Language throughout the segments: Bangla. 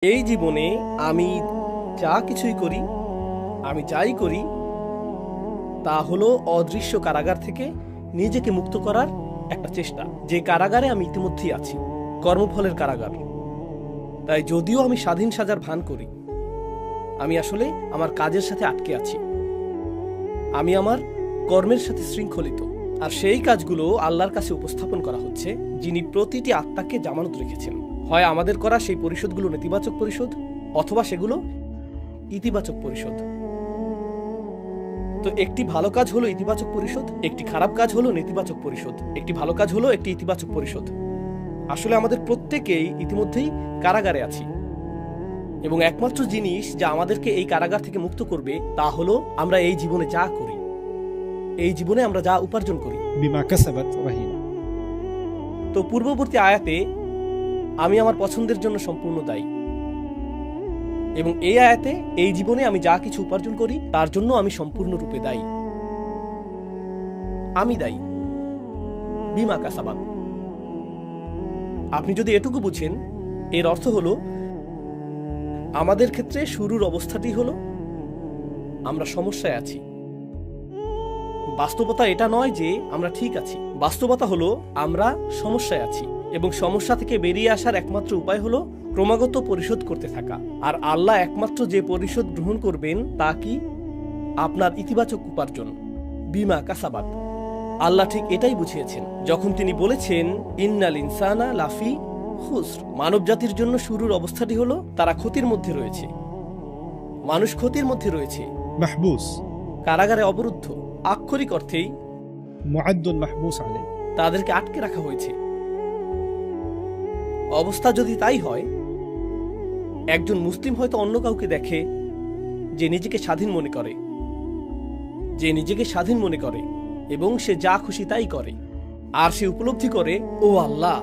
এই জীবনে আমি যা কিছুই করি, আমি যাই করি, তা হলো অদৃশ্য কারাগার থেকে নিজেকে মুক্ত করার একটা চেষ্টা। যে কারাগারে আমি ইতিমধ্যেই আছি, কর্মফলের কারাগার। তাই যদিও আমি স্বাধীন সাজার ভান করি, আমি আসলে আমার কাজের সাথে আটকে আছি, আমি আমার কর্মের সাথে শৃঙ্খলিত। আর সেই কাজগুলো আল্লাহর কাছে উপস্থাপন করা হচ্ছে, যিনি প্রতিটি আত্মাকে জামানত রেখেছেন। হয় আমাদের করা সেই পরিশোধগুলো নেতিবাচক পরিশোধ, অথবা সেগুলো ইতিবাচক পরিশোধ। তো একটি ভালো কাজ হলো ইতিবাচক পরিশোধ, একটি খারাপ কাজ হলো নেতিবাচক পরিশোধ, একটি ভালো কাজ হলো একটি ইতিবাচক পরিশোধ। আসলে আমাদের প্রত্যেকেই ইতিমধ্যেই কারাগারে আছি, এবং একমাত্র জিনিস যা আমাদেরকে এই কারাগার থেকে মুক্ত করবে তা হলো আমরা এই জীবনে যা করি, এই জীবনে আমরা যা উপার্জন করি। বিমা কাসাবাত রাহিনা। তো পূর্ববর্তী আয়াতে আমি আমার পছন্দের জন্য সম্পূর্ণ দায়ী, এবং এই আয়াতে এই জীবনে আমি যা কিছু উপার্জন করি তার জন্য আমি সম্পূর্ণরূপে দায়ী। আমি দায়ী বিমা কাসাবাত। আপনি যদি এটুকু বুঝেন, এর অর্থ হলো আমাদের ক্ষেত্রে শুরুর অবস্থাটি হলো আমরা সমস্যায় আছি। বাস্তবতা এটা নয় যে আমরা ঠিক আছি, বাস্তবতা হলো আমরা সমস্যায় আছি, এবং সমস্যা থেকে বেরিয়ে আসার একমাত্র উপায় হলো ক্রমাগত পরিশোধ করতে থাকা। আর আল্লাহ একমাত্র যে পরিশোধ গ্রহণ করবেন তা কি? আপনার ইতিবাচক উপার্জন, বিমা কাসাবাত। আল্লাহ ঠিক এটাই বুঝিয়েছেন যখন তিনি বলেছেন ইন্নাল ইনসানা লাফি খুসর। মানব জাতির জন্য শুরুর অবস্থাটি হলো তারা ক্ষতির মধ্যে রয়েছে, মানুষ ক্ষতির মধ্যে রয়েছে, মাহবুস, কারাগারে অবরুদ্ধ। আক্ষরিক অর্থেই মুআদ্দুন মাহবুস আলাই। তাদেরকে আটকে রাখা হয়েছে। অবস্থা যদি তাই হয়, একজন মুসলিম হয়তো অন্য কাউকে দেখে যে নিজেকে স্বাধীন মনে করে, এবং সে যা খুশি তাই করে, আর সে উপলব্ধি করে ও আল্লাহ,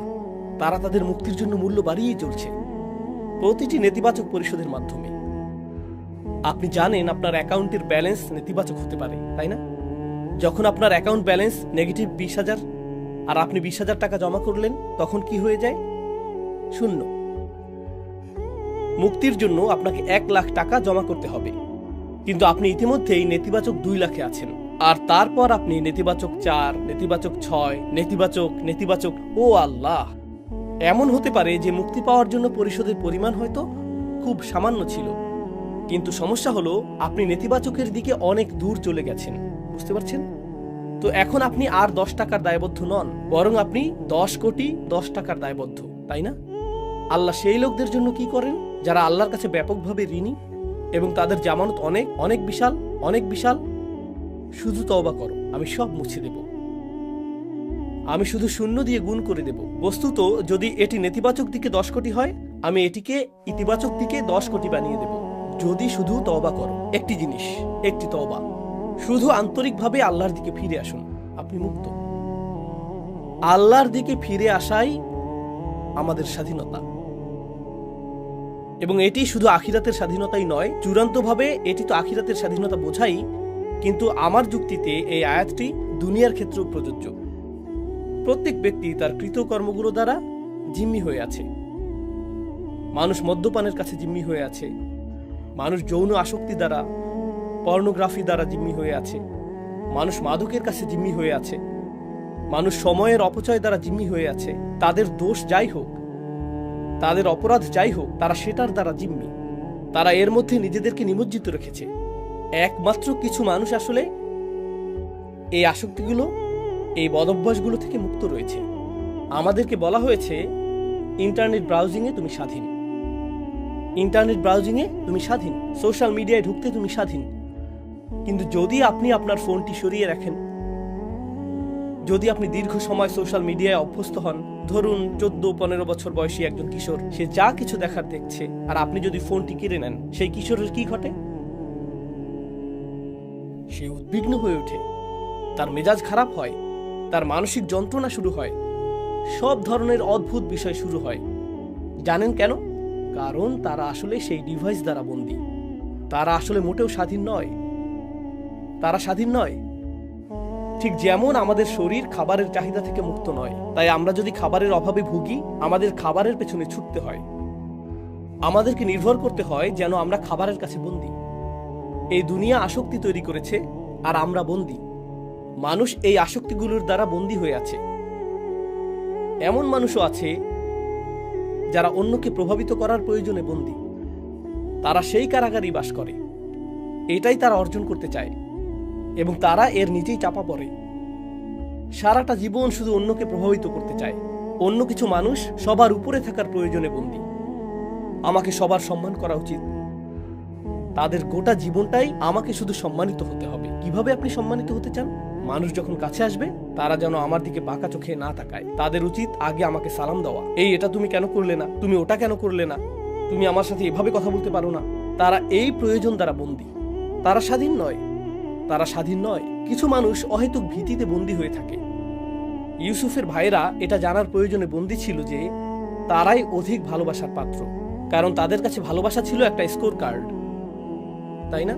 তারা তাদের মুক্তির জন্য মূল্য বাড়িয়ে চলছে প্রতিটি নেতিবাচক পরিশোধের মাধ্যমে। আপনি জানেন আপনার অ্যাকাউন্টের ব্যালেন্স নেতিবাচক হতে পারে, তাই না? যখন আপনার অ্যাকাউন্ট ব্যালেন্স নেগেটিভ 20,000 আর আপনি 20,000 টাকা জমা করলেন, তখন কি হয়ে যায়? শূন্য। মুক্তির জন্য আপনাকে 1,00,000 টাকা জমা করতে হবে, কিন্তু আপনি ইতিমধ্যেই নেতিবাচক 2 লাখে আছেন। আর তারপর আপনি নেতিবাচক 4, নেতিবাচক 6, নেতিবাচক। ও আল্লাহ, এমন হতে পারে যে মুক্তি পাওয়ার জন্য পরিশোধের পরিমাণ হয়তো খুব সামান্য ছিল, কিন্তু সমস্যা হলো আপনি নেতিবাচকের দিকে অনেক দূর চলে গেছেন। বুঝতে পারছেন? তো এখন আপনি আর 10 টাকার দায়বদ্ধ নন, বরং আপনি 10 কোটি 10 টাকার দায়বদ্ধ, তাই না? আল্লাহ সেই লোকদের জন্য কি করেন যারা আল্লাহর কাছে ব্যাপকভাবে ঋণী এবং তাদের জামানত অনেক বিশাল। শুধু তওবা করো, আমি সব মুছে দেব, আমি শুধু শূন্য দিয়ে গুণ করে দেব। বস্তুত যদি এটি নেতিবাচক দিকে 10 কোটি হয়, আমি এটিকে ইতিবাচক দিকে 10 কোটি বানিয়ে দেব, যদি শুধু তওবা করো। একটি জিনিস, একটি তওবা। শুধু আন্তরিকভাবে আল্লাহর দিকে ফিরে আসুন, আপনি মুক্ত। আল্লাহর দিকে ফিরে আসাই আমাদের স্বাধীনতা, এবং এটি শুধু আখিরাতের স্বাধীনতাই নয়, চূড়ান্তভাবে এটি তো আখিরাতের স্বাধীনতা বোঝাই, কিন্তু আমার যুক্তিতে এই আয়াতটি দুনিয়ার ক্ষেত্রেও প্রযোজ্য। প্রত্যেক ব্যক্তি তার কৃতকর্মগুলো দ্বারা জিম্মি হয়ে আছে। মানুষ মদ্যপানের কাছে জিম্মি হয়ে আছে, মানুষ যৌন আসক্তি দ্বারা, পর্নোগ্রাফি দ্বারা জিম্মি হয়ে আছে, মানুষ মাদকের কাছে জিম্মি হয়ে আছে, মানুষ সময়ের অপচয় দ্বারা জিম্মি হয়ে আছে। তাদের দোষ যাই হোক, তাদের অপরাধ যাই হোক, তারা সেটার দ্বারা জিম্মি। তারা এর মধ্যে নিজেদেরকে নিমজ্জিত রেখেছে। একমাত্র কিছু মানুষ আসলে এই আসক্তিগুলো, এই বদভ্যাসগুলো থেকে মুক্ত রয়েছে। আমাদেরকে বলা হয়েছে ইন্টারনেট ব্রাউজিংয়ে তুমি স্বাধীন, সোশ্যাল মিডিয়ায় ঢুকতে তুমি স্বাধীন। কিন্তু যদি আপনি আপনার ফোনটি সরিয়ে রাখেন, যদি আপনি দীর্ঘ সময় সোশ্যাল মিডিয়ায় অভ্যস্ত হন, ধরুন 14-15 বছর বয়সী একজন কিশোর, সে যা কিছু দেখার দেখছে, আর আপনি যদি ফোনটি কেড়ে নেন, সেই কিশোরের কি ঘটে? সে উদ্বিগ্ন হয়ে ওঠে, তার মেজাজ খারাপ হয়, তার মানসিক যন্ত্রণা শুরু হয়, সব ধরনের অদ্ভুত বিষয় শুরু হয়। জানেন কেন? কারণ তারা আসলে সেই ডিভাইস দ্বারা বন্দী। তারা আসলে মোটেও স্বাধীন নয়। ঠিক যেমন আমাদের শরীর খাবারের চাহিদা থেকে মুক্ত নয়, তাই আমরা যদি খাবারের অভাবে ভুগি, আমাদের খাবারের পেছনে ছুটতে হয়। আমাদেরকে নির্ভর করতে হয় যেন আমরা খাবারের কাছে বন্দী। এই দুনিয়া আসক্তি তৈরি করেছে আর আমরা বন্দী। মানুষ এই আসক্তিগুলোর দ্বারা বন্দী হয়ে আছে। এমন মানুষও আছে যারা অন্যকে প্রভাবিত করার প্রয়োজনে বন্দী। তারা সেই কারাগারেই বাস করে, এটাই তারা অর্জন করতে চায় এবং তারা এর নিজেই চাপা পড়ে। সারাটা জীবন শুধু অন্যকে প্রভাবিত করতে চায়। অন্য কিছু মানুষ সবার উপরে থাকার প্রয়োজনে বন্দী। আমাকে সবার সম্মান করা উচিত, তাদের গোটা জীবনটাই আমাকে শুধু সম্মানিত হতে হবে। কিভাবে আপনি সম্মানিত হতে চান? মানুষ যখন কাছে আসবে তারা যেন আমার দিকে বাঁকা চোখে না তাকায়। তাদের উচিত আগে আমাকে সালাম দেওয়া। এই এটা তুমি কেন করলে না, তুমি ওটা কেন করলে না, তুমি আমার সাথে এভাবে কথা বলতে পারো না। তারা এই প্রয়োজন দ্বারা বন্দী। তারা স্বাধীন নয়, তারা স্বাধীন নয়। কিছু মানুষ অহেতুক ভীতিতে বন্দী হয়ে থাকে। ইউসুফের ভাইরা এটা জানার প্রয়োজনে বন্দী ছিল যে তারাই অধিক ভালোবাসার পাত্র, কারণ তাদের কাছে ভালোবাসা ছিল একটা স্কোর কার্ড, তাই না?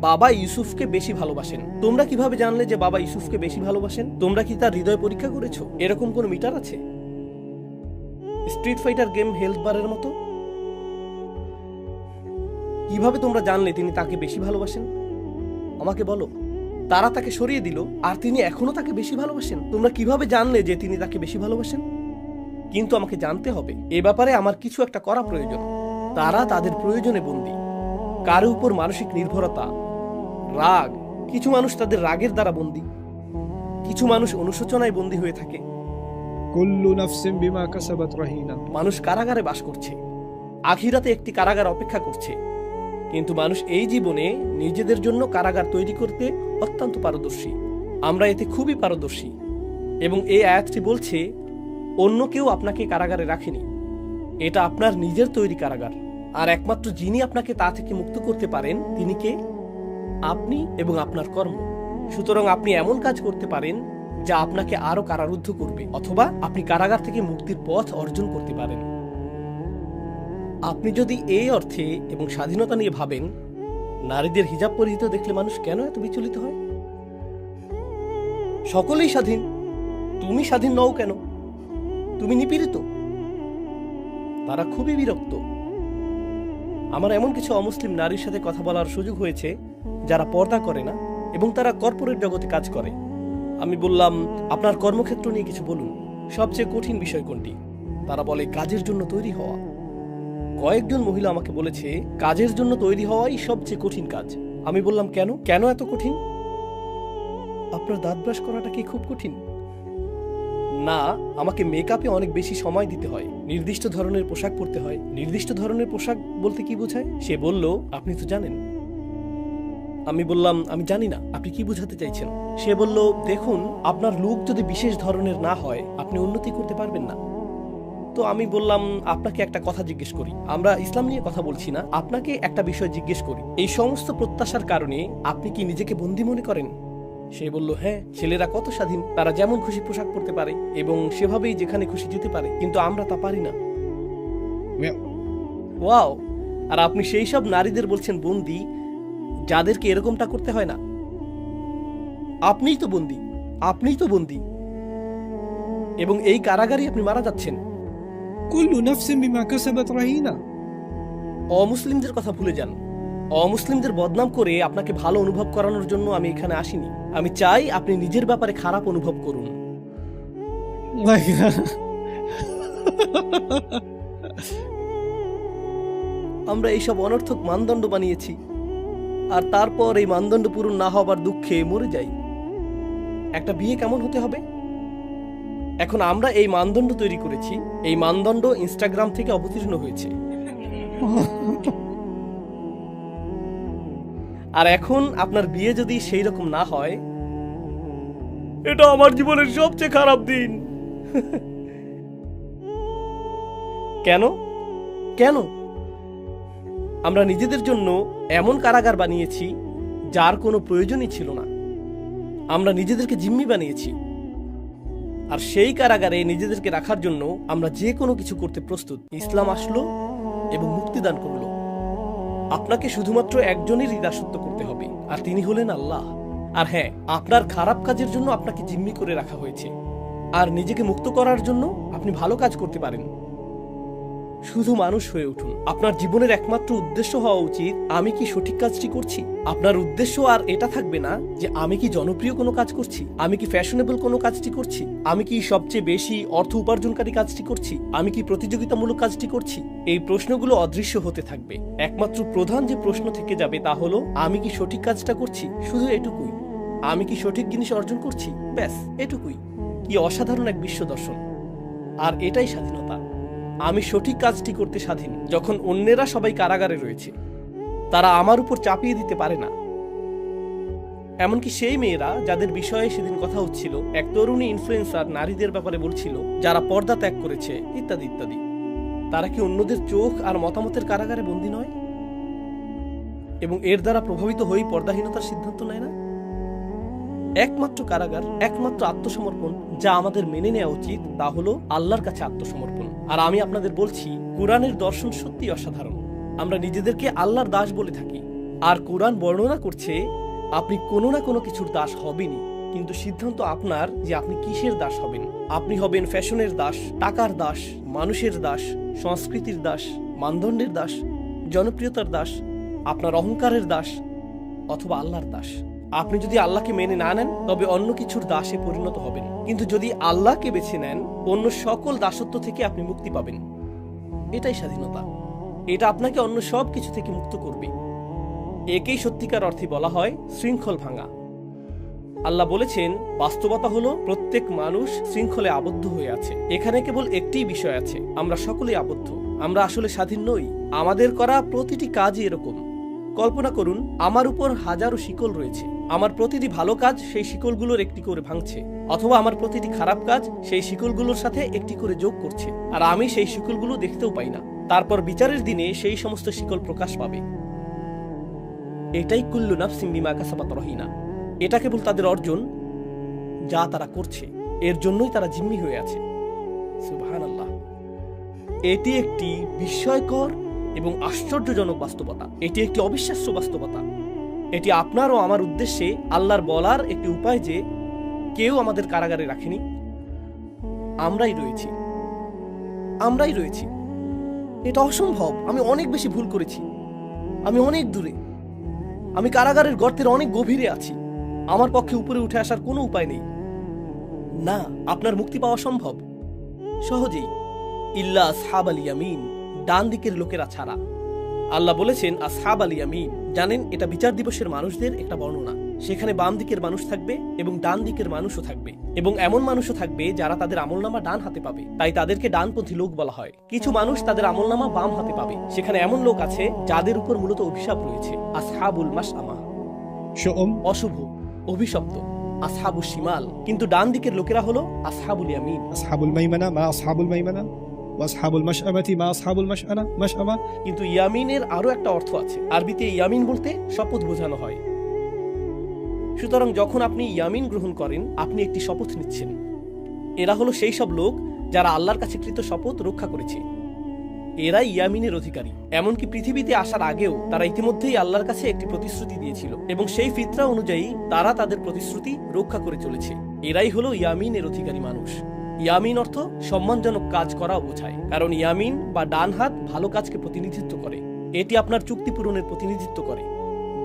বাবা ইউসুফকে বেশি ভালোবাসেন। তোমরা কিভাবে জানলে যে বাবা ইউসুফকে বেশি ভালোবাসেন? তোমরা কি তার হৃদয় পরীক্ষা করেছো? এরকম কোন মিটার আছে? স্ট্রিট ফাইটার গেম হেলথ বারের মতো? কিভাবে তোমরা জানলে তিনি তাকে বেশি ভালোবাসেন? আমাকে বলো। তারা তাকে সরিয়ে দিল আর তিনি এখনো তাকে বেশি ভালোবাসেন। তোমরা কিভাবে জানলে যে তিনি তাকে বেশি ভালোবাসেন? কিন্তু আমাকে জানতে হবে, এ ব্যাপারে আমার কিছু একটা করা প্রয়োজন। তারা তাদের প্রয়োজনে বন্দী। কারো উপর মানসিক নির্ভরতা, রাগ। কিছু মানুষ তাদের রাগের দ্বারা বন্দী। কিছু মানুষ অনুশোচনায় বন্দী হয়ে থাকে। كل نفس بما كسبت رهينة। মানুষ কারাগারে বাস করছে, আখিরাতে একটি কারাগার অপেক্ষা করছে। কিন্তু মানুষ এই জীবনে নিজেদের জন্য কারাগার তৈরি করতে অত্যন্ত পারদর্শী। আমরা এতে খুবই পারদর্শী। এবং এই আয়াতটি বলছে অন্য কেউ আপনাকে কারাগারে রাখেনি, এটা আপনার নিজের তৈরি কারাগার। আর একমাত্র যিনি আপনাকে তা থেকে মুক্ত করতে পারেন তিনি কে? আপনি এবং আপনার কর্ম। সুতরাং আপনি এমন কাজ করতে পারেন যা আপনাকে আরো কারারুদ্ধ করবে, অথবা আপনি কারাগার থেকে মুক্তির পথ অর্জন করতে পারেন। আপনি যদি এই অর্থে এবং স্বাধীনতা নিয়ে ভাবেন, নারীদের হিজাব পরিহিত দেখলে মানুষ কেন এত বিচলিত হয়? সকলেই স্বাধীন, তুমি স্বাধীন নও কেন? তুমি নিপীড়িত। তারা খুবই বিরক্ত। আমার এমন কিছু অমুসলিম নারীর সাথে কথা বলার সুযোগ হয়েছে যারা পর্দা করে না এবং তারা কর্পোরেট জগতে কাজ করে। আমি বললাম, আপনার কর্মক্ষেত্র নিয়ে কিছু বলুন, সবচেয়ে কঠিন বিষয় কোনটি? তারা বলে কাজের জন্য তৈরি হওয়া। কয়েকজন মহিলা আমাকে বলেছে কাজের জন্য তৈরি হওয়াই সবচেয়ে কঠিন কাজ। আমি বললাম, কেন কেন এত কঠিন? আপনার দাঁত ব্রাশ করাটা কি খুব কঠিন? না, আমাকে মেকআপে অনেক বেশি সময় দিতে হয়, নির্দিষ্ট ধরনের পোশাক পরতে হয়। নির্দিষ্ট ধরনের পোশাক বলতে কি বোঝায়? সে বলল, আপনি তো জানেন। আমি বললাম, আমি জানি না, আপনি কি বোঝাতে চাইছেন? সে বলল, দেখুন, আপনার লুক যদি বিশেষ ধরনের না হয় আপনি উন্নতি করতে পারবেন না। তো আমি বললাম, আপনাকে একটা কথা জিজ্ঞেস করি, আমরা ইসলাম নিয়ে কথা বলছি না, আপনাকে একটা বিষয় জিজ্ঞেস করি, এই সমস্ত প্রত্যাশার কারণে আপনি কি নিজেকে বন্দী মনে করেন? সে বলল, হ্যাঁ, ছেলেরা কত স্বাধীন, তারা যেমন খুশি পোশাক পরতে পারে এবং সেভাবেই যেখানে খুশি যেতে পারে, কিন্তু আমরা তা পারি না। ওয়াও! আর আপনি সেই সব নারীদের বলছেন বন্দী যাদেরকে এরকমটা করতে হয় না। আপনিই তো বন্দী, আপনিই তো বন্দী, এবং এই কারাগারে আপনি মারা যাচ্ছেন। كل نفس بما كسبت رهينة। অমুসলিমদের কথা ভুলে যান। অমুসলিমদের বদনাম করে আপনাকে ভালো অনুভব করানোর জন্য আমি এখানে আসিনি। আমি চাই আপনি নিজের ব্যাপারে খারাপ অনুভব করুন। আমরা এইসব অনর্থক মানদণ্ড বানিয়েছি আর তারপর এই মানদণ্ড পূরণ না হবার দুঃখে মরে যাই। একটা বিয়ে কেমন হতে হবে? এখন আমরা এই মানদণ্ড তৈরি করেছি, এই মানদণ্ড ইনস্টাগ্রাম থেকে অবতীর্ণ হয়েছে। আর এখন আপনার বিয়ে যদি সেই রকম না হয়, এটা আমার জীবনের সবচেয়ে খারাপ দিন। কেন কেন? আমরা নিজেদের জন্য এমন কারাগার বানিয়েছি যার কোনো প্রয়োজনই ছিল না। আমরা নিজেদেরকে জিম্মি বানিয়েছি, আর সেই কারাগারে নিজেদেরকে রাখার জন্য আমরা যে কোনো কিছু করতে প্রস্তুত। ইসলাম আসলো এবং মুক্তিদান করলো। আপনাকে শুধুমাত্র একজনেরই দাসত্ব করতে হবে, আর তিনি হলেন আল্লাহ। আর হ্যাঁ, আপনার খারাপ কাজের জন্য আপনাকে জিম্মি করে রাখা হয়েছে, আর নিজেকে মুক্ত করার জন্য আপনি ভালো কাজ করতে পারেন। শুধু মানুষ হয়ে উঠুন। আপনার জীবনের একমাত্র উদ্দেশ্য হওয়া উচিত আমি কি সঠিক কাজটি করছি। আপনার উদ্দেশ্য আর এটা থাকবে না যে আমি কি জনপ্রিয় কোনো কাজ করছি, আমি কি ফ্যাশনেবল কোনো কাজটি করছি, আমি কি সবচেয়ে বেশি অর্থ উপার্জনকারী কাজটি করছি, আমি কি প্রতিযোগিতামূলক কাজটি করছি। এই প্রশ্নগুলো অদৃশ্য হতে থাকবে। একমাত্র প্রধান যে প্রশ্ন থেকে যাবে তা হলো আমি কি সঠিক কাজটা করছি। শুধু এটুকুই, আমি কি সঠিক জিনিস অর্জন করছি, ব্যাস এটুকুই। কি অসাধারণ এক বিশ্ব দর্শন। আর এটাই স্বাধীনতা। আমি সঠিক কাজটি করতে স্বাধীন। যখন অন্যেরা সবাই কারাগারে রয়েছে, তারা আমার উপর চাপিয়ে দিতে পারে না। এমনকি সেই মেয়েরা যাদের বিষয়ে সেদিন কথা হচ্ছিল, এক তরুণী ইনফ্লুয়েন্সার নারীদের ব্যাপারে বলছিল যারা পর্দা ত্যাগ করেছে ইত্যাদি ইত্যাদি, তারা কি অন্যদের চোখ আর মতামতের কারাগারে বন্দী নয় এবং এর দ্বারা প্রভাবিত হয়ে পর্দাহীনতার সিদ্ধান্ত নেয় না? একমাত্র কারাগার, একমাত্র আত্মসমর্পণ যা আমাদের মেনে নেওয়া উচিত তা হলো আল্লাহর কাছে আত্মসমর্পণ। আর আমি আপনাদের বলছি, কোরআনের দর্শন সত্যি অসাধারণ। আমরা নিজেদেরকে আল্লাহর দাস বলে থাকি, আর কোরআন বর্ণনা করছে আপনি কোনো না কোনো কিছুর দাস হবেনই, কিন্তু সিদ্ধান্ত আপনার যে আপনি কিসের দাস হবেন। আপনি হবেন ফ্যাশনের দাস, টাকার দাস, মানুষের দাস, সংস্কৃতির দাস, মানদণ্ডের দাস, জনপ্রিয়তার দাস, আপনার অহংকারের দাস, অথবা আল্লাহর দাস। আপনি যদি আল্লাহকে মেনে না নেন তবে অন্য কিছুর দাসে পরিণত হবেন, কিন্তু যদি আল্লাহকে বেছে নেন অন্য সকল দাসত্ব থেকে আপনি মুক্তি পাবেন। এটাই স্বাধীনতা। এটা আপনাকে অন্য সব কিছু থেকে মুক্ত করবে। একেই সত্যিকার অর্থে বলা হয় শৃঙ্খল ভাঙা। আল্লাহ বলেছেন বাস্তবতা হলো প্রত্যেক মানুষ শৃঙ্খলে আবদ্ধ হয়ে আছে। এখানে কেবল একটিই বিষয় আছে, আমরা সকলেই আবদ্ধ। আমরা আসলে স্বাধীন নই। আমাদের করা প্রতিটি কাজই এরকম। কল্পনা করুন আমার উপর হাজারো শিকল রয়েছে। আমার প্রতিটি ভালো কাজ সেই শিকলগুলোর একটি করে ভাঙছে, অথবা আমার প্রতিটি খারাপ কাজ সেই শিকলগুলোর সাথে একটি করে যোগ করছে, আর আমি সেই শিকলগুলো দেখতেও পাই না। তারপর বিচারের দিনে সেই সমস্ত শিকল প্রকাশ পাবে। এটাই কুল্লু নাফসিন বিমা কাসাবাত রহিনা। এটা কেবল তাদের অর্জন যা তারা করছে, এর জন্যই তারা জিম্মি হয়ে আছে। সুবহানাল্লাহ। এটি একটি বিস্ময়কর এবং আশ্চর্যজনক বাস্তবতা। এটি একটি অবিশ্বাস্য বাস্তবতা। এটি আপনার ও আমার উদ্দেশ্যে আল্লাহর বলার একটি উপায় যে কেউ আমাদের কারাগারে রাখেনি, আমরাই রয়েছি। আমরাই রয়েছি। এটা অসম্ভব। আমি অনেক বেশি ভুল করেছি। আমি অনেক দূরে। আমি কারাগারের গর্তের অনেক গভীরে আছি। আমার পক্ষে উপরে উঠে আসার কোনো উপায় নেই। না, আপনার মুক্তি পাওয়া সম্ভব সহজেই, ইল্লা আসহাব আল ইয়ামিন, ডান দিকের লোকেরা ছাড়া। আল্লাহ বলেছেন আসহাব আল ইয়ামিন। জানেন, এটা বিচার দিবসের মানুষদের একটা বর্ণনা। সেখানে বাম দিকের মানুষ থাকবে এবং ডান দিকের মানুষও থাকবে, এবং এমন মানুষও থাকবে যারা তাদের আমলনামা ডান হাতে পাবে, তাই তাদেরকে ডানপন্থী লোক বলা হয়। কিছু মানুষ তাদের আমলনামা বাম হাতে পাবে। সেখানে এমন লোক আছে যাদের উপর মূলত অভিশাপ রয়েছে, আসহাবুল মাশআমা, অশুভ, অভিশপ্ত, আসহাবুশ শিমাল। কিন্তু ডান দিকের লোকেরা হলো আসহাবুল ইয়ামিন। আসহাবুল মাইমানা মা আসহাবুল মাইমানা ওয়া আসহাবুল মাশআমাতি মা আসহাবুল মাশআমা। কিন্তু ইয়ামিনের আরো একটা অর্থ আছে। আরবিতে ইয়ামিন বলতে শপথ বোঝানো হয়। সুতরাং যখন আপনি ইয়ামিন গ্রহণ করেন, আপনি একটি শপথ নিচ্ছেন। এরা হলো সেই সব লোক যারা আল্লাহর কাছে কৃত শপথ রক্ষা করেছে। এরাই ইয়ামিনের অধিকারী। এমনকি পৃথিবীতে আসার আগেও তারা ইতিমধ্যেই আল্লাহর কাছে একটি প্রতিশ্রুতি দিয়েছিল, এবং সেই ফিতরা অনুযায়ী তারা তাদের প্রতিশ্রুতি রক্ষা করে চলেছে। এরাই হলো ইয়ামিনের অধিকারী মানুষ। ইয়ামিন অর্থ সম্মানজনক কাজ করাও বোঝায়, কারণ ইয়ামিন বা ডান হাত ভালো কাজকে প্রতিনিধিত্ব করে। এটি আপনার চুক্তি পূরণের প্রতিনিধিত্ব করে।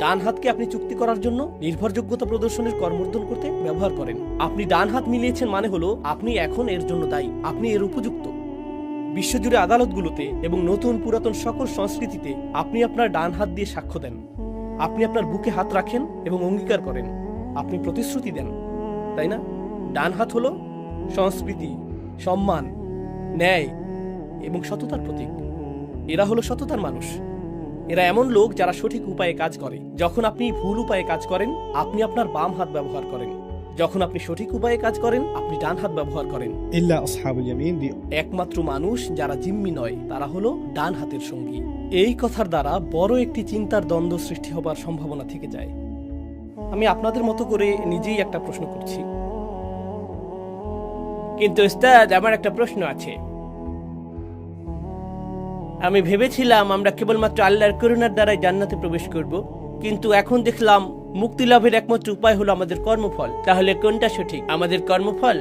ডান হাতকে আপনি চুক্তি করার জন্য নির্ভরযোগ্যতা প্রদর্শনের কর্মর্দন করতে ব্যবহার করেন। আপনি ডান হাত মিলিয়েছেন মানে হলো আপনি এখন এর জন্য দায়ী, আপনি এর উপযুক্ত। বিশ্বজুড়ে আদালতগুলোতে এবং নতুন পুরাতন সকল সংস্কৃতিতে আপনি আপনার ডান হাত দিয়ে সাক্ষ্য দেন। আপনি আপনার বুকে হাত রাখেন এবং অঙ্গীকার করেন। আপনি প্রতিশ্রুতি দেন, তাই না? ডান হাত হলো সংস্কৃতি, সম্মান, ন্যায় এবং সততার প্রতীক। এরা হলো সততার মানুষ। এরা এমন লোক যারা সঠিক উপায়ে কাজ করে। যখন আপনি ভুল উপায়ে কাজ করেন, আপনি আপনার বাম হাত ব্যবহার করেন। যখন আপনি সঠিক উপায়ে কাজ করেন, আপনি ডান হাত ব্যবহার করেন। ইল্লা আসহাবুল ইয়ামিন। একমাত্র মানুষ যারা জিম্মি নয় তারা হলো ডান হাতের সঙ্গী। এই কথার দ্বারা বড় একটি চিন্তার দ্বন্দ্ব সৃষ্টি হবার সম্ভাবনা থেকে যায়। আমি আপনাদের মতো করে নিজেই একটা প্রশ্ন করছি। কিন্তু উস্তাদ, আমার একটা প্রশ্ন আছে। আমি ভেবেছিলাম আমরা কেবলমাত্র আল্লাহর করুণার দ্বারাই জান্নাতে প্রবেশ করব, কিন্তু এখন দেখলাম মুক্তি লাভের একমাত্র উপায় হলো আমাদের কর্মফল। তাহলে কোনটা সঠিক, আমাদের কর্মফল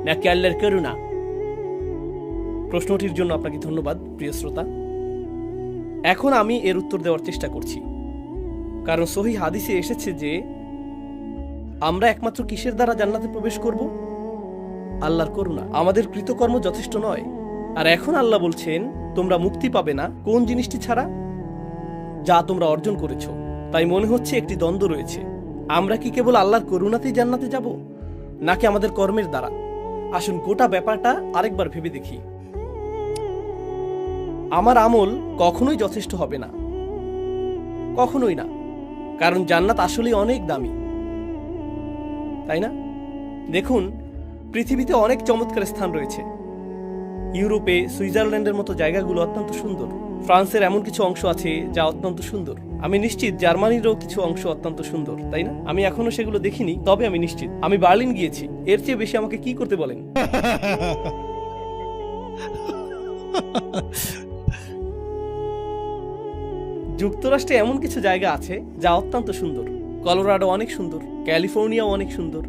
নাকি আল্লাহর করুণা? প্রশ্নটির জন্য আপনাকে ধন্যবাদ প্রিয় শ্রোতা। এখন আমি এর উত্তর দেওয়ার চেষ্টা করছি, কারণ সহিহ হাদিসে এসেছে যে আমরা একমাত্র কিসের দ্বারা জান্নাতে প্রবেশ করব? আল্লাহর করুণা। আমাদের কৃতকর্ম যথেষ্ট নয়। আর এখন আল্লাহ বলছেন তোমরা মুক্তি পাবে না কোন জিনিসটি ছাড়া? যা তোমরা অর্জন করেছো। তাই মনে হচ্ছে একটি দ্বন্দ্ব রয়েছে। আমরা কি কেবল আল্লাহর করুণাতেই জান্নাতে যাব, নাকি আমাদের কর্মের দ্বারা? আসুন গোটা ব্যাপারটা আরেকবার ভেবে দেখি। আমার আমল কখনোই যথেষ্ট হবে না, কখনোই না, কারণ জান্নাত আসলেই অনেক দামি, তাই না? দেখুন, পৃথিবীতে অনেক চমৎকার স্থান রয়েছে। ইউরোপে সুইজারল্যান্ডের মতো জায়গাগুলো অত্যন্ত সুন্দর। ফ্রান্সের এমন কিছু অংশ আছে যা অত্যন্ত সুন্দর। আমি নিশ্চিত জার্মানিরও কিছু অংশ অত্যন্ত সুন্দর, তাই না? আমি এখনো সেগুলো দেখিনি, তবে আমি নিশ্চিত। আমি বার্লিন গিয়েছি। এর চেয়ে বেশি আমাকে কি করতে বলেন? যুক্তরাষ্ট্রে এমন কিছু জায়গা আছে যা অত্যন্ত সুন্দর। কলোরাডো অনেক সুন্দর, ক্যালিফোর্নিয়াও অনেক সুন্দর।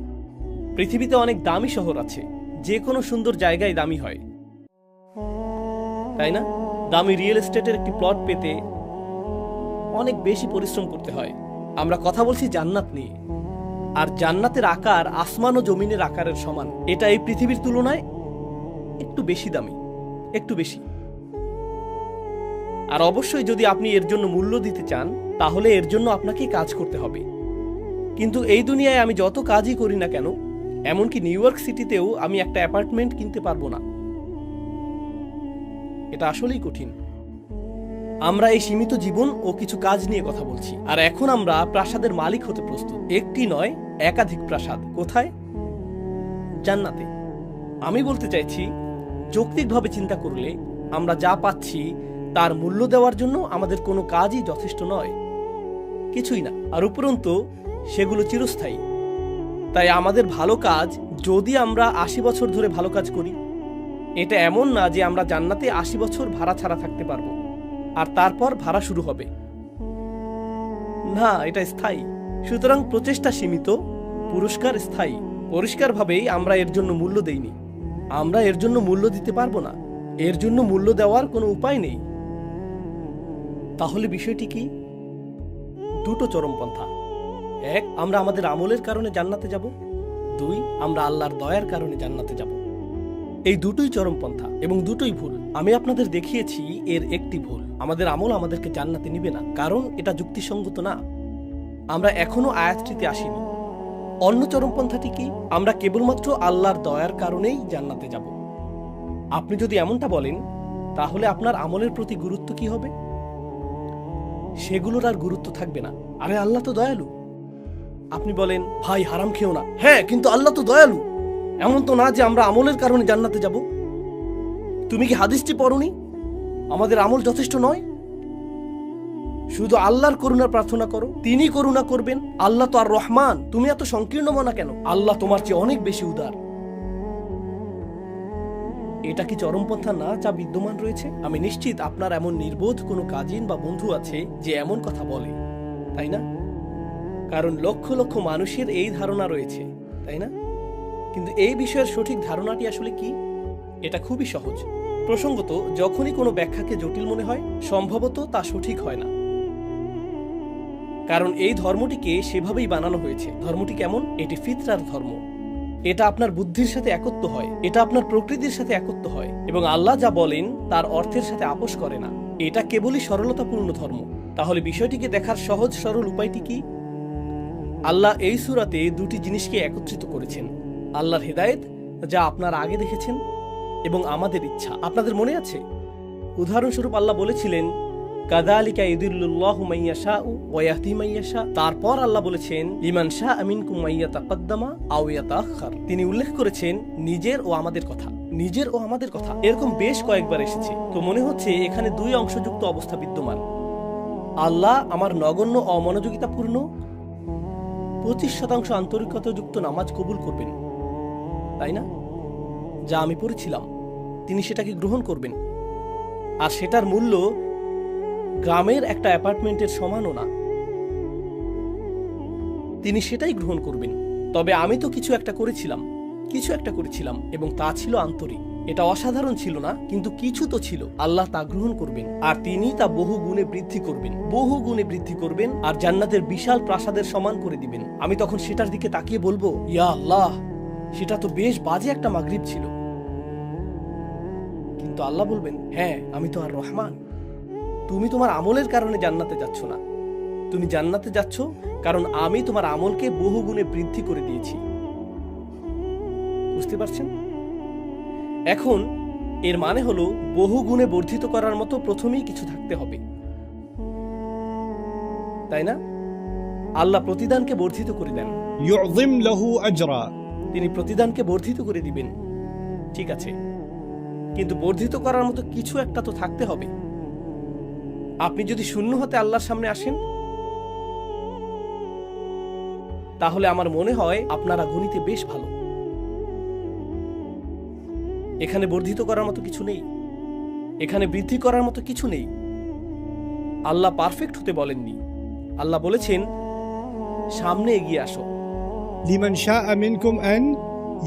পৃথিবীতে অনেক দামি শহর আছে। যে কোনো সুন্দর জায়গায় দামি হয়, তাই না? দামি রিয়েল এস্টেটের একটি প্লট পেতে অনেক বেশি পরিশ্রম করতে হয়। আমরা কথা বলছি জান্নাত নিয়ে, আর জান্নাতের আকার আসমান ও জমিনের আকারের সমান। এটা এই পৃথিবীর তুলনায় একটু বেশি দামি, একটু বেশি। আর অবশ্যই যদি আপনি এর জন্য মূল্য দিতে চান, তাহলে এর জন্য আপনাকে কাজ করতে হবে। কিন্তু এই দুনিয়ায় আমি যত কাজই করি না কেন, এমনকি নিউ ইয়র্ক সিটিতেও আমি একটা অ্যাপার্টমেন্ট কিনতে পারবো না। এটা আসলেই কঠিন। আমরা এই সীমিত জীবন ও কিছু কাজ নিয়ে কথা বলছি, আর এখন আমরা প্রাসাদের মালিক হতে প্রস্তুত। একটি নয়, একাধিক প্রাসাদ। কোথায়? জান্নাতে। আমি বলতে চাইছি, যৌক্তিকভাবে চিন্তা করলে আমরা যা পাচ্ছি তার মূল্য দেওয়ার জন্য আমাদের কোনো কাজই যথেষ্ট নয়, কিছুই না। আর উপরন্তু সেগুলো চিরস্থায়ী। তাই আমাদের ভালো কাজ, যদি আমরা ৮০ বছর ধরে ভালো কাজ করি, এটা এমন না যে আমরা জান্নাতে ৮০ বছর ভাড়া ছাড়া থাকতে পারবো আর তারপর ভাড়া শুরু হবে। না, এটা স্থায়ী। সুতরাং প্রচেষ্টা সীমিত, পুরস্কার স্থায়ী। পরিষ্কারভাবেই আমরা এর জন্য মূল্য দেইনি। আমরা এর জন্য মূল্য দিতে পারবো না। এর জন্য মূল্য দেওয়ার কোনো উপায় নেই। তাহলে বিষয়টি কি? দুটো চরমপন্থা। এক, আমরা আমাদের আমলের কারণে জান্নাতে যাব। দুই, আমরা আল্লাহর দয়ার কারণে জান্নাতে যাব। এই দুটোই চরমপন্থা এবং দুটোই ভুল। আমি আপনাদের দেখিয়েছি এর একটি ভুল। আমাদের আমল আমাদেরকে জান্নাতে নিবে না, কারণ এটা যুক্তিসঙ্গত না। আমরা এখনো আয়াতটিতে আসিনি। অন্য চরমপন্থাটি কি? আমরা কেবলমাত্র আল্লাহর দয়ার কারণেই জান্নাতে যাব। আপনি যদি এমনটা বলেন, তাহলে আপনার আমলের প্রতি গুরুত্ব কি হবে? সেগুলোর আর গুরুত্ব থাকবে না। আরে আল্লাহ তো দয়ালু। আপনি বলেন, ভাই হারাম খেও না। হ্যাঁ, কিন্তু আল্লাহ তো দয়ালু। এমন তো না যে আমরা আমলের কারণে জান্নাতে যাব। তুমি কি হাদিসটি পড়োনি? আমাদের আমল যথেষ্ট নয়, শুধু আল্লাহর করুণা প্রার্থনা করো, তিনি করুণা করবেন। আল্লাহ তো আর রহমান। তুমি এত সংকীর্ণ মনা কেন? আল্লাহ তোমার চেয়ে অনেক বেশি উদার। এটা কি চরমপন্থা না যা বিদ্যমান রয়েছে? আমি নিশ্চিত আপনার এমন নির্বোধ কোনো কাজিন বা বন্ধু আছে যে এমন কথা বলে, তাই না? কারণ লক্ষ লক্ষ মানুষের এই ধারণা রয়েছে, তাই না? কিন্তু এই বিষয়ের সঠিক ধারণাটি আসলে কি? এটা খুবই সহজ। প্রসঙ্গত, যখনই কোনো ব্যাখ্যাকে জটিল মনে হয়, সম্ভবত তা সঠিক হয় না। কারণ এই ধর্মটিকে সেভাবেই বানানো হয়েছে। ধর্মটি কেমন? এটি ফিতরার ধর্ম। এটা আপনার বুদ্ধির সাথে একত্ব হয়, এটা আপনার প্রকৃতির সাথে একত্ব হয়, এবং আল্লাহ যা বলেন তার অর্থের সাথে আপোষ করে না। এটা কেবলই সরলতাপূর্ণ ধর্ম। তাহলে বিষয়টিকে দেখার সহজ সরল উপায়টি কি? আল্লাহ এই সূরাতে দুটি জিনিসকে একত্রিত করেছেন। আল্লাহর হেদায়েত, যা আপনারা আগে দেখেছেন, এবং আমাদের ইচ্ছা। আপনাদের মনে আছে? উদাহরণস্বরূপ আল্লাহ বলেছিলেন, কাযালিকা ইউদিল্লুল্লাহু মান ইয়াশাউ ওয়া ইয়াহদি মান ইয়াশা। তারপর আল্লাহ বলেছেন, লিমান শাআ মিনকুম মান ইয়াতাকাদ্দামা আও ইয়াতাআখার। তিনি উল্লেখ করেছেন নিজের ও আমাদের কথা, নিজের ও আমাদের কথা। এরকম বেশ কয়েকবার এসেছে। তো মনে হচ্ছে এখানে দুই অংশযুক্ত অবস্থা বিদ্যমান। আল্লাহ আমার নগণ্য অমনোযোগিতাপূর্ণ 25% আন্তরিকতাযুক্ত নামাজ কবুল করবেন, তাই না? যা আমি পড়েছিলাম, তিনি সেটাকে গ্রহণ করবেন। আর সেটার মূল্য গ্রামের একটা অ্যাপার্টমেন্টের সমানও না। তিনি সেটাই গ্রহণ করবেন। তবে আমি তো কিছু একটা করেছিলাম, এবং তা ছিল আন্তরিক। এটা অসাধারণ ছিল না, কিন্তু কিছু তো ছিল। আল্লাহ তা গ্রহণ করবেন আর তিনি তা বহু গুণে বৃদ্ধি করবেন, বহু গুণে বৃদ্ধি করবেন আর জান্নাতের বিশাল প্রাসাদের সমান করে দিবেন। আমি তখন সেটার দিকে তাকিয়ে বলবো, ইয়া আল্লাহ, সেটা তো বেশ বাজে একটা মাগরিব ছিল। কিন্তু আল্লাহ বলবেন, হ্যাঁ, আমি তো আর রহমান। তুমি তোমার আমলের কারণে জান্নাতে যাচ্ছ না, তুমি জান্নাতে যাচ্ছ কারণ আমি তোমার আমলকে বহু গুণে বৃদ্ধি করে দিয়েছি। বুঝতে পারছেন? এখন এর মানে হলো বহু গুণে বর্ধিত করার মতো প্রথমেই কিছু থাকতে হবে, তাই না? আল্লাহ প্রতিদানকে বর্ধিত করে দেন, يعظم له أجرا. তিনি প্রতিদানকে বর্ধিত করে দিবেন। ঠিক আছে, কিন্তু বর্ধিত করার মতো কিছু একটা তো থাকতে হবে। আপনি যদি শূন্য হতে আল্লাহর সামনে আসেন, তাহলে আমার মনে হয় আপনারা গণিতে বেশ ভালো। এখানে বর্ধিত করার মতো কিছু নেই, এখানে বৃদ্ধি করার মতো কিছু নেই। আল্লাহ পারফেক্ট হতে বলেননি, আল্লাহ বলেছেন সামনে এগিয়ে আসো, لمن شاء منكم أن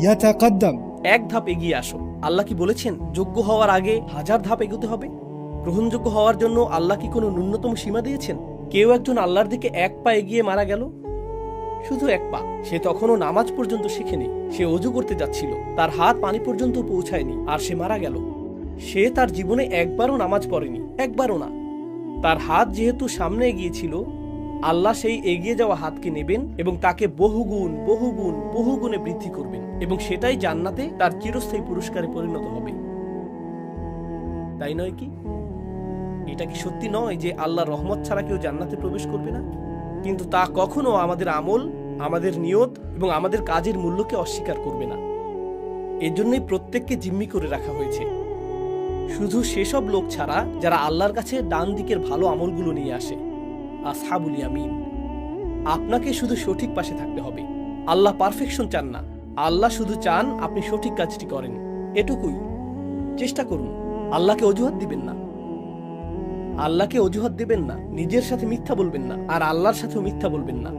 يتقدم. এক ধাপ এগিয়ে আসো। আল্লাহ কি বলেছেন যোগ্য হওয়ার আগে 1000 ধাপ এগোতে হবে? গ্রহণযোগ্য হওয়ার জন্য আল্লাহ কি কোনো ন্যূনতম সীমা দিয়েছেন? কেউ একজন আল্লাহর দিকে এক পা এগিয়ে মারা গেল, শুধু এক পা। সে তখনও নামাজ পর্যন্ত শিখেনি, সে অজু করতে যাচ্ছিল, তার হাত পানি পর্যন্ত পৌঁছায়নি আর সে মারা গেল। সে তার জীবনে একবারও নামাজ পড়েনি, একবারও না। তার হাত যেহেতু সামনে এগিয়েছিল, আল্লাহ সেই এগিয়ে যাওয়া হাতকে নেবেন এবং তাকে বহুগুণ বহুগুণ বহুগুণে বৃদ্ধি করবেন, এবং সেটাই জান্নাতে তার চিরস্থায়ী পুরস্কারে পরিণত হবে। তাই নয় কি? এটা কি সত্যি নয় যে আল্লাহর রহমত ছাড়া কেউ জান্নাতে প্রবেশ করবে না? কিন্তু তা কখনো আমাদের আমল, আমাদের নিয়ত এবং আমাদের কাজের মূল্যকে অস্বীকার করবে না। এজন্যই প্রত্যেককে জিম্মি করে রাখা হয়েছে, শুধু সেসব লোক ছাড়া যারা আল্লাহর কাছে ডান দিকের ভালো আমলগুলো নিয়ে আসে, আসহাবুল ইয়ামিন। আপনাকে শুধু সঠিক পাশে থাকতে হবে। আল্লাহ পারফেকশন চান না, আল্লাহ শুধু চান আপনি সঠিক কাজটি করেন, এটুকুই। চেষ্টা করুন, আল্লাহকে অজুহাত দিবেন না, আল্লাহকে অজুহাত দেবেন না, নিজের সাথে মিথ্যা বলবেন না, আর আল্লাহর সাথেও মিথ্যা বলবেন না।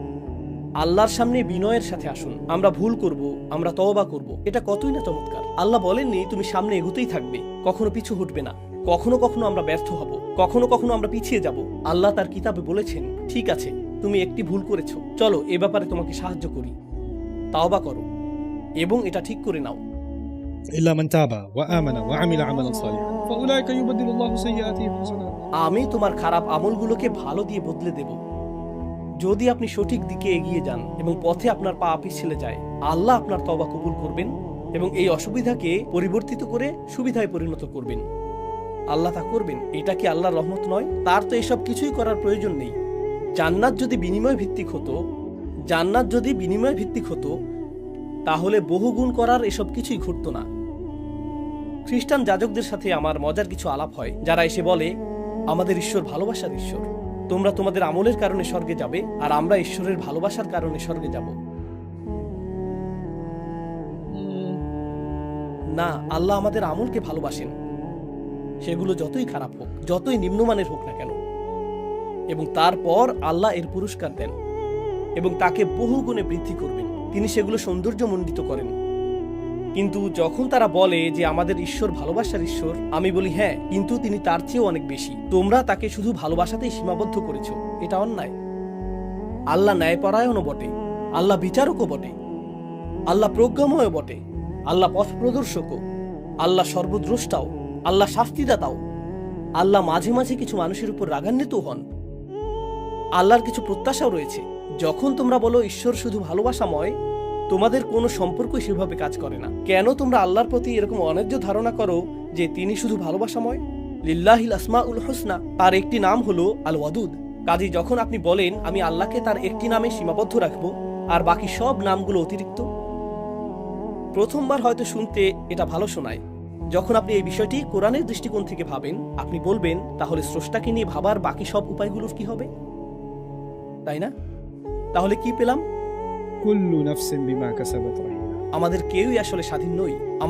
আল্লাহর সামনে বিনয়ের সাথে আসুন। আমরা ভুল করব, আমরা তওবা করব, এটা কতই না চমৎকার। আল্লাহ বলেননি তুমি সামনে এগোতেই থাকবে, কখনো পিছু হটবে না। কখনো কখনো আমরা ব্যর্থ হব, কখনো কখনো আমরা পিছিয়ে যাব। আল্লাহ তার কিতাবে বলেছেন, ঠিক আছে, তুমি একটি ভুল করেছো, চলো এ ব্যাপারে তোমাকে সাহায্য করি, তওবা করো এবং এটা ঠিক করে নাও। إلا من تاب وآمن وعمل عملا صالحا فأولئك يبدل الله سيئاتهم حسنات. আমি তোমার খারাপ আমলগুলোকে ভালো দিয়ে বদলে দেব। যদি আপনি সঠিক দিকে এগিয়ে যান এবং পথে আপনার পা পিছলে যায়, আল্লাহ আপনার তওবা কবুল করবেন এবং এই অসুবিধাকে পরিবর্তিত করে সুবিধায় পরিণত করবেন। আল্লাহ তা করবেন। এটা কি আল্লাহর রহমত নয়? তার তো এসব কিছুই করার প্রয়োজন নেই। জান্নাত যদি বিনিময় ভিত্তিক হতো, জান্নাত যদি বিনিময় ভিত্তিক হতো, তাহলে বহুগুণ করার এসব কিছুই ঘটতো না। খ্রিস্টান যাজকদের সাথে আমার মজার কিছু আলাপ হয়, যারা এসে বলে, আমাদের ঈশ্বর ভালোবাসার ঈশ্বর, তোমরা তোমাদের আমলের কারণে স্বর্গে যাবে আর আমরা ঈশ্বরের ভালোবাসার কারণে স্বর্গে যাব। না, আল্লাহ আমাদের আমলকে ভালোবাসেন, সেগুলো যতই খারাপ হোক, যতই নিম্নমানের হোক না কেন, এবং তারপর আল্লাহ এর পুরস্কার দেন এবং তাকে বহু গুণে বৃদ্ধি করবেন। তিনি সেগুলো সৌন্দর্যমণ্ডিত করেন। কিন্তু যখন তারা বলে যে আমাদের ঈশ্বর ভালোবাসার ঈশ্বর, আমি বলি হ্যাঁ, কিন্তু তিনি তার চেয়েও অনেক বেশি। তোমরা তাকে শুধু ভালোবাসাতেই সীমাবদ্ধ করেছো, এটা অন্যায়। আল্লাহ ন্যায়পরায়ণও বটে, আল্লাহ বিচারকও বটে, আল্লাহ প্রজ্ঞাময় বটে, আল্লাহ পথ প্রদর্শকও, আল্লাহ সর্বদ্রষ্টাও, আল্লাহ শাস্তিদাতাও। আল্লাহ মাঝে মাঝে কিছু মানুষের উপর রাগান্বিত হন। আল্লাহর কিছু প্রত্যাশাও রয়েছে। যখন তোমরা বলো ঈশ্বর শুধু ভালোবাসাময়, তোমাদের কোনো সম্পর্কই সেভাবে কাজ করে না। কেন তোমরা আল্লাহর প্রতি এরকম অন্যায্য ধারণা করো যে তিনি শুধু ভালোবাসাময়? লিল্লাহিল আসমাউল হুসনা, তার একটি নাম হলো আল ওয়াদুদ। কাজী যখন আপনি বলেন আমি আল্লাহকে তার একটি নামে সীমাবদ্ধ রাখবো আর বাকি সব নামগুলো অতিরিক্ত, প্রথমবার হয়তো শুনতে এটা ভালো শোনায়। যখন আপনি এই বিষয়টি কোরআনের দৃষ্টিকোণ থেকে ভাবেন, আপনি বলবেন তাহলে স্রষ্টাকে নিয়ে ভাবার বাকি সব উপায়গুলোর কি হবে? তাই না? তাহলে কি পেলাম? كل نفس بما كسبت رهينة. আমাদের কেউই আসলে স্বাধীন নই। আমাদের